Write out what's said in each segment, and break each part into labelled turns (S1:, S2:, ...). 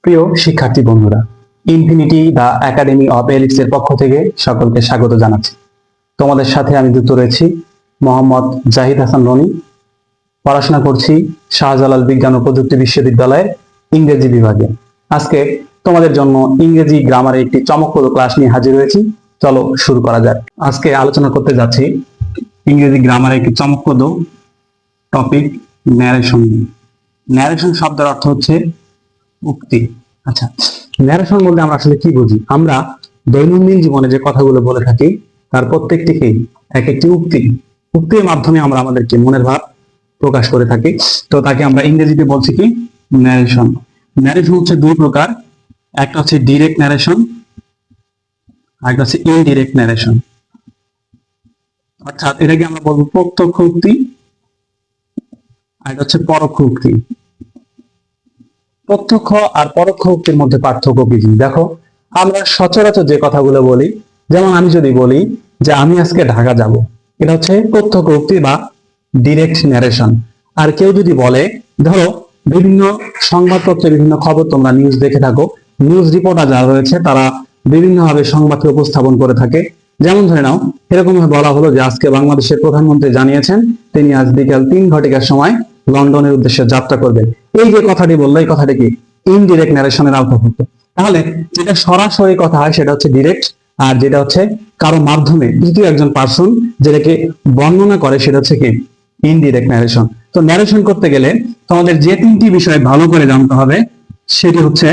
S1: প্রিয় শিক্ষার্থী বন্ধুরা, infinity the academy of elites এর পক্ষ থেকে সকলকে স্বাগত জানাচ্ছি। তোমাদের সাথে আমি যুক্ত রয়েছি মোহাম্মদ জাহিদ হাসান রনি। পড়াশোনা করছি শাহজালাল বিজ্ঞান ও প্রযুক্তি বিশ্ববিদ্যালয়ের ইংরেজি বিভাগে। আজকে তোমাদের জন্য ইংরেজি গ্রামারের একটি চমকপ্রদ ক্লাস নিয়ে হাজির হয়েছি। চলো শুরু করা যাক। আজকে আলোচনা করতে যাচ্ছি ইংরেজি গ্রামারের একটি চমকপ্রদ টপিক, ন্যারেশন। ন্যারেশন শব্দের অর্থ হচ্ছে উক্তি। আচ্ছা, ন্যারেশন বলতে আমরা আসলে কি বুঝি? আমরা দৈনন্দিন জীবনে যে কথাগুলো বলে থাকি তার প্রত্যেকটিকেই এক একটি উক্তি। উক্তির মাধ্যমে আমরা আমাদেরকে মনের ভাব প্রকাশ করে থাকি। তো তাকে আমরা ইংরেজিতে বলছি কি? ন্যারেশন। ন্যারেশন হচ্ছে দুই প্রকার, একটা হচ্ছে ডিরেক্ট ন্যারেশন, আর একটা হচ্ছে ইনডিরেক্ট ন্যারেশন। অর্থাৎ এটাকে আমরা বলবো প্রত্যক্ষ উক্তি, আর এটা হচ্ছে পরোক্ষ উক্তি। প্রত্যক্ষ আর পরোক্ষ উক্তির মধ্যে পার্থক্য কি? দেখো, আমরা সচরাচর যে কথাগুলো বলি, যেমন আমি যদি বলি যে আমি আজকে ঢাকা যাব, এটা হচ্ছে প্রত্যক্ষ উক্তি বা ডিরেক্ট ন্যারেশন। আর কেউ যদি বলে, ধরো বিভিন্ন সংবাদপত্রে বিভিন্ন খবর তোমরা নিউজ দেখে থাকো, নিউজ রিপোর্টার যারা রয়েছে তারা বিভিন্নভাবে সংবাদকে উপস্থাপন করে থাকে। যেমন ধরে নাও, এরকম বলা হলো যে আজকে বাংলাদেশের প্রধানমন্ত্রী জানিয়েছেন তিনি আজ বিকাল 3 ঘটিকার সময় লন্ডনের উদ্দেশ্যে যাত্রা করবেন। এই যে কথাটি বললো, এই কথাটি কি? ইনডিরেক্ট ন্যারেশনের আওতাভুক্ত। তাহলে যেটা সরাসরি কথা হয় সেটা হচ্ছে ডিরেক্ট, আর যেটা হচ্ছে কারো মাধ্যমে তৃতীয় একজন পার্সন যেটাকে বর্ণনা করে সেটা হচ্ছে কি? Indirect narration. তো ন্যারেশন করতে গেলে তোমাদের যে তিনটি বিষয় ভালো করে জানতে হবে সেটি হচ্ছে,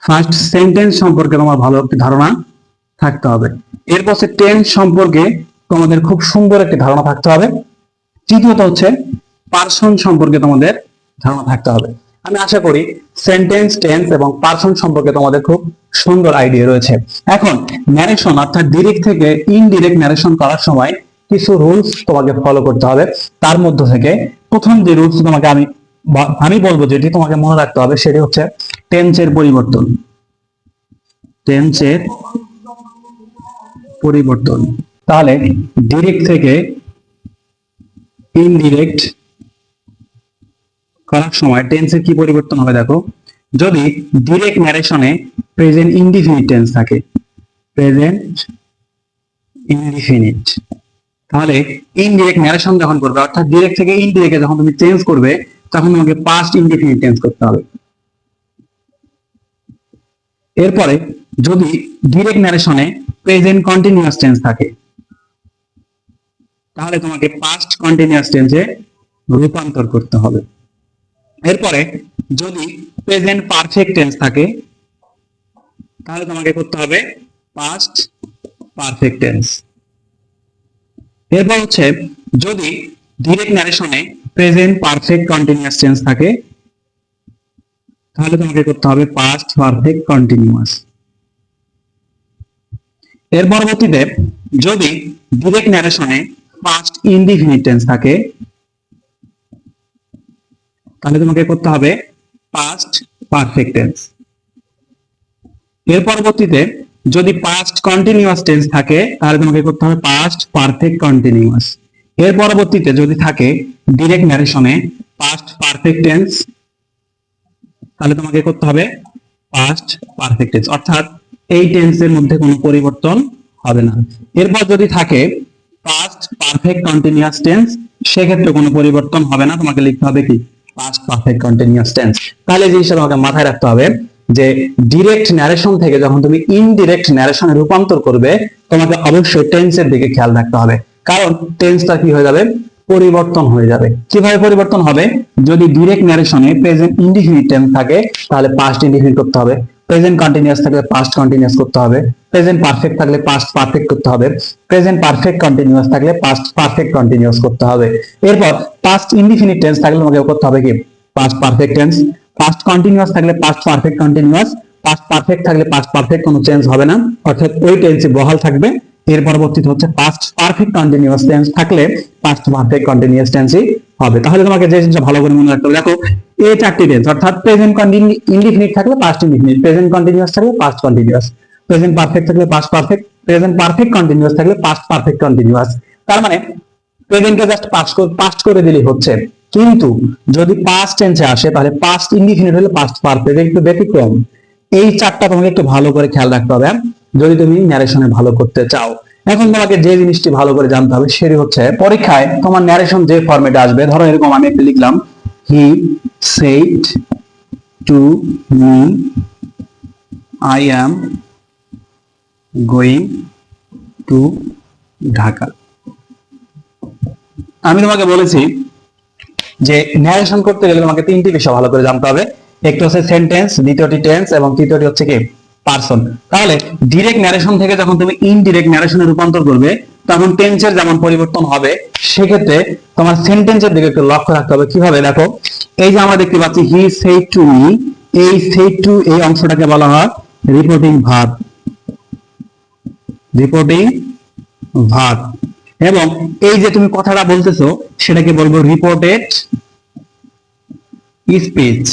S1: ফার্স্ট, সেন্টেন্স সম্পর্কে তোমার ভালো একটি ধারণা থাকতে হবে। এরপর হচ্ছে টেন্স সম্পর্কে তোমাদের খুব সুন্দর একটি ধারণা থাকতে হবে। তৃতীয়ত হচ্ছে পার্সন সম্পর্কে তোমাদের ধারণা থাকতে হবে। আমি আশা করি সেন্টেন্স, টেন্স এবং পার্সন সম্পর্কে তোমাদের খুব সুন্দর আইডিয়া রয়েছে। এখন ন্যারেশন অর্থাৎ ডিরেক্ট থেকে ইনডিরেক্ট ন্যারেশন করার সময় কিছু রুলস তোমাকে ফলো করতে হবে। তার মধ্য থেকে প্রথম যে রুলস তোমাকে আমি বলবো যেটি তোমাকে মনে রাখতে হবে সেটি হচ্ছে টেন্সের পরিবর্তন। টেন্সের পরিবর্তন। তাহলে ডিরেক্ট থেকে ইনডিরেক্ট করার সময় টেন্সের কি পরিবর্তন হবে? দেখো, যদি ডিরেক্ট ন্যারেশনে প্রেজেন্ট ইনডিফিনিট টেন্স থাকে, প্রেজেন্ট ইনডিফিনিট, তাহলে ইনডিরেক্ট ন্যারেশন যখন করবে অর্থাৎ ডিরেক্ট থেকে ইনডিরেক্টে যখন তুমি চেঞ্জ করবে তখন তোমাকে পাস্ট ইনডিফিনিট টেন্স করতে হবে। এরপরে যদি ডিরেক্ট ন্যারেশনে প্রেজেন্ট কন্টিনিউয়াস টেন্স থাকে তাহলে তোমাকে পাস্ট কন্টিনিউয়াস টেন্সে রূপান্তর করতে হবে। এরপরে যদি প্রেজেন্ট পারফেক্ট টেন্স থাকে তাহলে তোমাকে করতে হবে পাস্ট পারফেক্ট টেন্স। এরপর হচ্ছে যদি ডিরেক্ট ন্যারেশনে প্রেজেন্ট পারফেক্ট কন্টিনিউয়াস টেন্স থাকে তাহলে তোমাকে করতে হবে পাস্ট পারফেক্ট কন্টিনিউয়াস। এর পরবর্তীতে যদি ডিরেক্ট ন্যারেশনে পাস্ট ইনডিফিনিট টেন্স থাকে তাহলে তোমাকে করতে হবে পাস্ট পারফেক্ট টেন্স। এর পরবর্তীতে যদি পাস্ট কন্টিনিউয়াস টেন্স থাকে তাহলে তোমাকে করতে হবে পাস্ট পারফেক্ট কন্টিনিউয়াস। এর পরবর্তীতে যদি থাকে ডিরেক্ট ন্যারেশনে পাস্ট পারফেক্ট টেন্স তাহলে তোমাকে করতে হবে পাস্ট পারফেক্ট টেন্স, অর্থাৎ এই টেন্সের মধ্যে কোনো পরিবর্তন হবে না। এরপর যদি থাকে পাস্ট পারফেক্ট কন্টিনিউয়াস টেন্স সেক্ষেত্রে কোনো পরিবর্তন হবে না, তোমাকে লিখতে হবে কি? Past perfect continuous tense. তাহলে যে হিসাবে আমাকে মাথায় রাখতে হবে যে ডিরেক্ট ন্যারেশন থেকে যখন তুমি ইনডিরেক্ট ন্যারেশনে রূপান্তর করবে তোমাকে অবশ্যই টেন্সের দিকে খেয়াল রাখতে হবে, কারণ টেন্সটা কি হয়ে যাবে? পরিবর্তন হয়ে যাবে। কিভাবে পরিবর্তন হবে? যদি ডিরেক্ট ন্যারেশনে প্রেজেন্ট ইনডিফিনিট টেন্স থাকে তাহলে পাস্ট ইনডিফিনিট করতে হবে, প্রেজেন্ট কন্টিনিউয়াস থাকলে পাস্ট কন্টিনিউয়াস করতে হবে, প্রেজেন্ট পারফেক্ট থাকলে পাস্ট পারফেক্ট করতে হবে, প্রেজেন্ট পারফেক্ট কন্টিনিউয়াস থাকলে পাস্ট পারফেক্ট কন্টিনিউয়াস করতে হবে। এরপর পাস্ট ইনডিফিনিট টেন্স থাকলে তোমাকে করতে হবে কি? Past perfect tense. Past continuous থাকলে past perfect continuous, past perfect থাকলে পাস্ট পারফেক্ট কোনো চেঞ্জ হবে না, অর্থাৎ ওই টেন্সই বহাল থাকবে। এর পরবর্তীতে হচ্ছে পাস্ট পারফেক্ট কন্টিনিউয়াস টেন্স থাকলে পাস্ট পারফেক্ট কন্টিনিউয়াস টেন্সই হবে। তাহলে তোমাকে যে জিনিসটা ভালো করে মনে রাখতে হবে, দেখো এই চারটি টেন্স অর্থাৎ প্রেজেন্ট ইনডিফিনিট থাকলে পাস্ট ইনডিফিনিট, প্রেজেন্ট কন্টিনিউয়াস থাকলে পাস্ট কন্টিনিউয়াস, প্রেজেন্ট পারফেক্ট থাকলে past perfect, present perfect continuous থাকলে পাস্ট পারফেক্ট কন্টিনিউয়াস। তার মানে প্রেজেন্টকে জাস্ট পাস্ট করে দিলেই হচ্ছে, কিন্তু যদি পাস্ট টেন্সে আসে তাহলে পাস্ট ইনডিফিনিট হলে পাস্ট পারফেক্ট, একটু ব্যতিক্রম। এই চারটা তোমাকে একটু ভালো করে খেয়াল রাখতে হবে যদি তুমি ন্যারেশনে ভালো করতে চাও। এখন তোমাকে যে জিনিসটি ভালো করে জানতে হবে সেটি হচ্ছে, পরীক্ষায় তোমার ন্যারেশন যে ফরম্যাটে আসবে, ধরো এরকম আমি একটা লিখলাম, he said to me I am going to Dhaka. আমি তোমাকে বলেছি যে ন্যারেশন করতে গেলে তোমাকে তিনটি বিষয় ভালো করে জানতে হবে, একটি হচ্ছে সেন্টেন্স, দ্বিতীয়টি টেন্স এবং তৃতীয়টি হচ্ছে কি পারসন। তাহলে ডিরেক্ট ন্যারেশন থেকে যখন তুমি ইনডিরেক্ট ন্যারেশনে রূপান্তর করবে তখন টেন্সের যেমন পরিবর্তন হবে, সেক্ষেত্রে তোমার সেন্টেন্সের দিকে একটু লক্ষ্য রাখতে হবে। কিভাবে? দেখো, এই যে আমরা দেখতে পাচ্ছি হি সেড টু মি, এই সেড টু এই অংশটাকে বলা হয় রিপোর্টিং ভার্ব, রিপোর্টিং ভার্ব। এবং এই যে তুমি কথাটা বলতেছো সেটাকে বলবো রিপোর্টেড স্পিচ,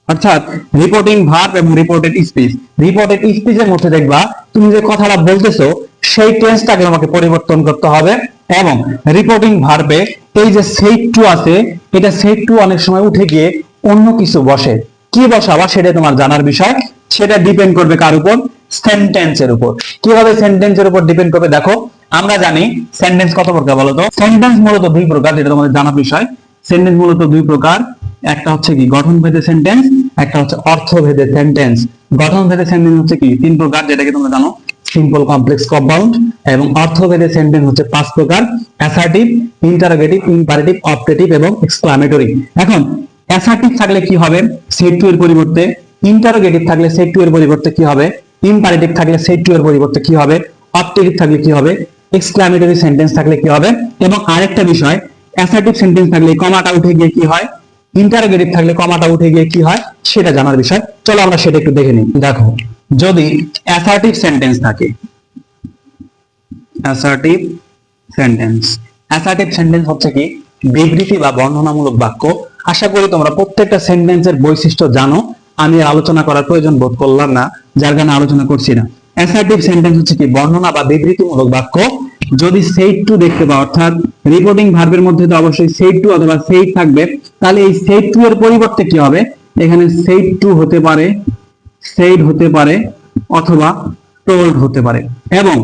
S1: অর্থাৎ রিপোর্টিং ভার্ব এবং রিপোর্টেড স্পিচ। রিপোর্টেড স্পিচের মধ্যে দেখবা তুমি যে কথাটা বলতেছো সেই টেন্সটাকে তোমাকে পরিবর্তন করতে হবে, এবং রিপোর্টিং ভার্বে এই যে সেড টু আছে, এটা সেড টু অনেক সময় উঠে গিয়ে অন্য কিছু বসে। কি বসাবা সেটা তোমার জানার বিষয়, সেটা ডিপেন্ড করবে কার উপর? সেন্টেন্সের উপর। কিভাবে সেন্টেন্সের উপর ডিপেন্ড করবে? দেখো, আমরা জানি সেন্টেন্স কত প্রকার বলতো? সেন্টেন্স মূলত দুই প্রকার, যেটা তোমাদের জানার বিষয়। সেন্টেন্স মূলত দুই প্রকার, একটা হচ্ছে কি গঠনভেদে সেন্টেন্স, একটা হচ্ছে অর্থভেদে সেন্টেন্স। গঠনভেদে সেন্টেন্স হচ্ছে কি তিন প্রকার, যেটাকে তোমরা জানো, সিম্পল, কমপ্লেক্স, কম্পাউন্ড। এবং অর্থভেদে সেন্টেন্স হচ্ছে পাঁচ প্রকার, অ্যাসার্টিভ, ইন্টারোগেটিভ, ইম্পারেটিভ, অপটেটিভ এবং এক্সক্লামেটরি। এখন অ্যাসার্টিভ থাকলে কি হবে? সেড টু এর পরিবর্তে। ইন্টারোগেটিভ থাকলে সেড টু এর পরিবর্তে কি হবে? ইম্পারেটিভ থাকলে সেড টু এর পরিবর্তে কি হবে? অপটেটিভ থাকলে কি হবে? এক্সক্লামেটরি সেন্টেন্স থাকলে কি হবে? এবং আরেকটা বিষয়, অ্যাসার্টিভ সেন্টেন্স থাকলে কমাটা উঠে গিয়ে কি হয়, ইন্টারোগেটিভ থাকলে কমাটা উঠে গিয়ে কি হয়, সেটা জানার বিষয়। চলো আমরা সেটা একটু দেখে নিই। দেখো, যদি অ্যাসার্টিভ সেন্টেন্স থাকে, অ্যাসার্টিভ সেন্টেন্স, অ্যাসার্টিভ সেন্টেন্স হচ্ছে কি বিবৃতি বা বর্ণনামূলক বাক্য। আশা করি তোমরা প্রত্যেকটা সেন্টেন্সের বৈশিষ্ট্য জানো, আমি আলোচনা করার প্রয়োজন বোধ করলাম না, যার কারণে আলোচনা করছি না। অ্যাসার্টিভ সেন্টেন্স হচ্ছে কি বর্ণনা বা বিবৃতিমূলক বাক্য। যদি সেড টু দেখতে পাও, অর্থাৎ রিপোর্টিং ভার্বের মধ্যে তো অবশ্যই সেড টু অথবা সেড থাকবে, তাহলে এই সেড টু এর পরিবর্তে কি হবে? এখানে সেড টু হতে পারে, সেড হতে পারে, অথবা টোল্ড হতে পারে। এবং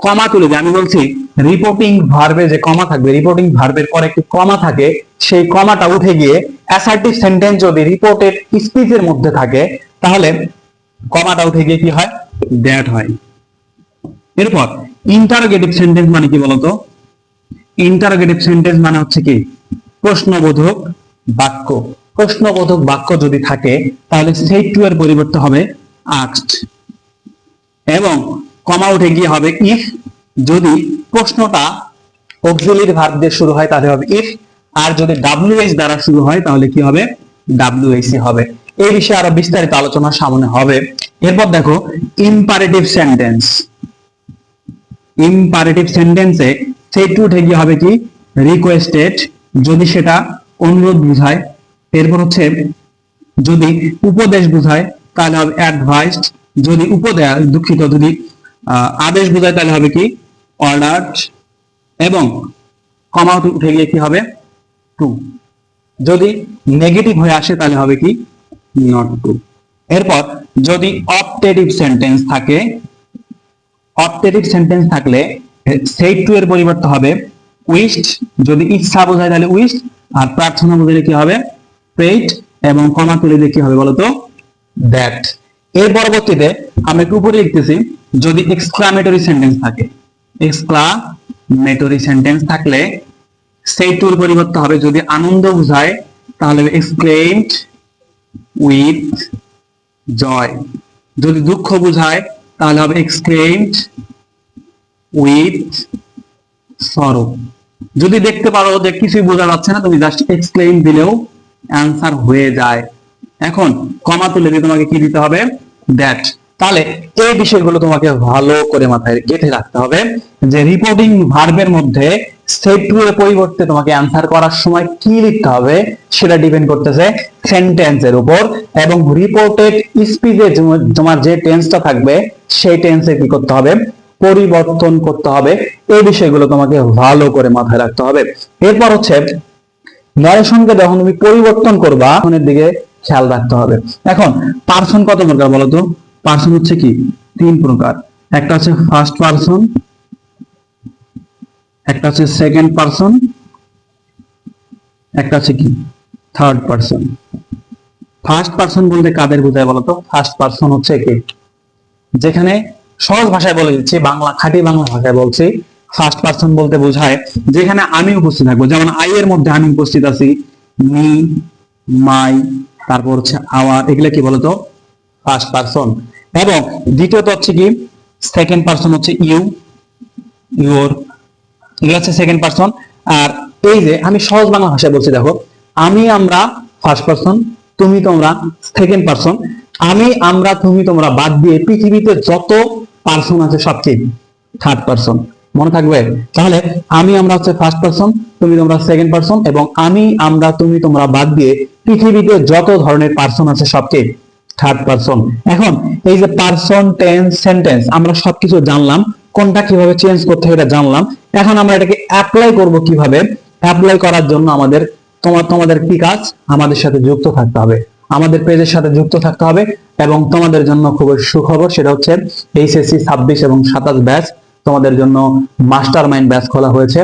S1: কমা তুলে যে আমি বলছি রিপোর্টিং ভার্বে যে কমা থাকবে, রিপোর্টিং ভার্বের পরে একটি কমা থাকে, সেই কমাটা উঠে গিয়ে অ্যাসার্টিভ সেন্টেন্স যদি রিপোর্টেড স্পিচের মধ্যে থাকে, তাহলে কমাটা উঠে গিয়ে কি হয়? দ্যাট হয়। এরপর ইন্টারোগেটিভ সেন্টেন্স মানে কি বলতো? ইন্টারোগেটিভ সেন্টেন্স মানে হচ্ছে কি প্রশ্নবোধক বাক্য। প্রশ্নবোধক বাক্য যদি থাকে তাহলে সেড টু এর পরিবর্তে হবে আস্কড, এবং কমা উঠে গিয়ে হবে ইফ। যদি প্রশ্নটা অক্সিলিয়ারি ভার্ব দিয়ে শুরু হয় তাহলে হবে ইফ, আর যদি ডাব্লিউএইচ দ্বারা শুরু হয় তাহলে কি হবে? ডাব্লিউএইচি হবে। এই বিষয়ে আরো বিস্তারিত আলোচনা সামনে হবে। এরপর দেখো ইম্পারেটিভ সেন্টেন্স। ইম্পারেটিভ সেন্টেন্সে সেড টু উঠে গিয়ে হবে কি রিকোয়েস্টেড, যদি সেটা অনুরোধ বোঝায়। এরপর হচ্ছে যদি উপদেশ বোঝায় তাহলে হবে অ্যাডভাইসড, যদি দুঃখিত, যদি আদেশ বোঝায় তাহলে হবে কি অর্ডারড, এবং কমা উঠে গিয়ে কি হবে? টু। যদি নেগেটিভ হয়ে আসে তাহলে হবে কি নট টু। এরপর যদি অপটেটিভ সেন্টেন্স থাকে, অপটেটিভ সেন্টেন্স থাকলে সেড টু এর পরিবর্তে হবে উইশড, যদি ইচ্ছা বোঝায় তাহলে উইশড, আর প্রার্থনা বোঝালে কি হবে? প্রেইড, এবং কমা তুলে দিয়ে কি হবে বলতো? দ্যাট। এর পরবর্তীতে আমরা একটু উপরে লিখতেছি, যদি এক্সক্লামেটরি সেন্টেন্স থাকে, এক্সক্লামেটরি সেন্টেন্স থাকলে সেড টু এর পরিবর্তে হবে, যদি আনন্দ বোঝায় তাহলে এক্সক্লেইমড উইথ জয়, যদি দুঃখ বোঝায় তাহলে হবে এক্সক্লেইমড উইথ সরো। যদি দেখতে পারো যে কিছুই বোঝা যাচ্ছে না, তুমি জাস্ট এক্সক্লেইম দিলেও অ্যান্সার হয়ে যায়। এখন কমা তুলে দিয়ে তোমাকে কি দিতে হবে? দ্যাট। তাহলে এই বিষয়গুলো তোমাকে ভালো করে মাথায় গেঁথে রাখতে হবে যে রিপোর্টিং ভার্বের মধ্যে সেড টু এর পরিবর্তে তোমাকে অ্যান্সার করার সময় কি লিখতে হবে সেটা ডিপেন্ড করতেছে সেন্টেন্সের উপর, এবং রিপোর্টেড স্পিচে তোমার যে টেন্সটা থাকবে সেই টেন্সে কি করতে হবে? পরিবর্তন করতে হবে। এই বিষয়গুলো তোমাকে ভালো করে মাথায় রাখতে হবে। এরপর হচ্ছে ন্যারেশনকে যখন তুমি পরিবর্তন করবা, দিকে খেয়াল রাখতে হবে। এখন পার্সন কত প্রকার বলতো? পার্সন হচ্ছে কি 3 প্রকার। একটা হচ্ছে ফার্স্ট পার্সন, একটা হচ্ছে সেকেন্ড পার্সন, একটা হচ্ছে কি থার্ড পার্সন। ফার্স্ট পার্সন বলতে কাদের বোঝায় বলতো? ফার্স্ট পার্সন হচ্ছে কি, যেখানে সহজ ভাষায় বলে দিচ্ছি, বাংলা খাঁটি বাংলা ভাষায় বলছি, ফার্স্ট পার্সন বলতে বোঝায় যেখানে আমি উপস্থিত থাকবো। যেমন আই এর মধ্যে আমি উপস্থিত আছি, মি, মাই, তারপর হচ্ছে আওয়ার, এগুলো কি বলতো? First person. এবং দ্বিতীয়ত হচ্ছে কি সেকেন্ড পার্সন হচ্ছে ইউ, ইউর, এগুলো হচ্ছে সেকেন্ড পার্সন। আর এই যে আমি সহজ বাংলা ভাষায় বলছি, দেখো আমি আমরা ফার্স্ট পার্সন, তুমি তোমরা সেকেন্ড পার্সন, আমি আমরা তুমি তোমরা বাদ দিয়ে পৃথিবীতে যত পার্সন আছে সব কি থার্ড পার্সন। মনে থাকবে? তাহলে আমি আমরা হচ্ছে ফার্স্ট পার্সন, তুমি তোমরা সেকেন্ড পার্সন, এবং আমি আমরা তুমি তোমরা বাদ দিয়ে পৃথিবীতে যত ধরনের পার্সন আছে সব কি থার্ড পার্সন। এখন এই যে পার্সন, টেন্স, সেন্টেন্স আমরা সবকিছু জানলাম, কোনটা কিভাবে চেঞ্জ করতে হবে এটা জানলাম। এখন আমরা এটাকে অ্যাপ্লাই করব কিভাবে? অ্যাপ্লাই করার জন্য আমাদের তোমাদের কি কাজ? আমাদের সাথে যুক্ত থাকতে হবে, আমাদের পেজের সাথে যুক্ত থাকতে হবে। এবং তোমাদের জন্য খুবই সুখবর, সেটা হচ্ছে এইচএসসি 26 এবং 27 ব্যাচ তোমাদের জন্য মাস্টার মাইন্ড ব্যাচ খোলা হয়েছে।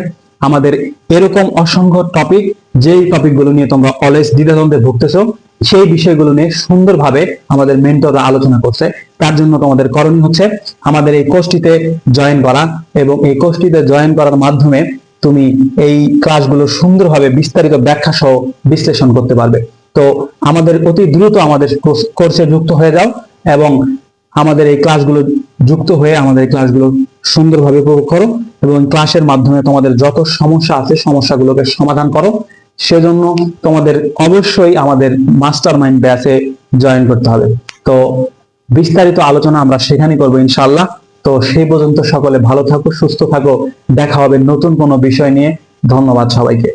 S1: আমাদের এরকম অসংখ্য টপিক, যেই টপিকগুলো নিয়ে তোমরা অলওয়েজ দ্বিধাদ্বন্দ্বে ভুগতেছো, সেই বিষয়গুলো নিয়ে সুন্দরভাবে আমাদের মেন্টররা আলোচনা করছে। তার জন্য তোমাদের করণীয় হচ্ছে আমাদের এই কোর্সটিতে জয়েন করা, এবং এই কোর্সটিতে জয়েন করার মাধ্যমে তুমি এই ক্লাসগুলো সুন্দরভাবে বিস্তারিত ব্যাখ্যা সহ বিশ্লেষণ করতে পারবে। তো আমাদের অতি দ্রুত আমাদের কোর্সে যুক্ত হয়ে যাও, এবং আমাদের এই ক্লাসগুলো যুক্ত হয়ে আমাদের এই ক্লাসগুলো সুন্দরভাবে উপভোগ করো, এবং ক্লাসের মাধ্যমে তোমাদের যত সমস্যা আছে সমস্যাগুলোকে সমাধান করো। সেজন্য তোমাদের অবশ্যই আমাদের মাস্টার মাইন্ড ব্যাচে জয়েন করতে হবে। তো বিস্তারিত আলোচনা আমরা সেখানেই করবো ইনশাআল্লাহ। তো সেই পর্যন্ত সকলে ভালো থাকো, সুস্থ থাকো, দেখা হবে নতুন কোনো বিষয় নিয়ে। ধন্যবাদ সবাইকে।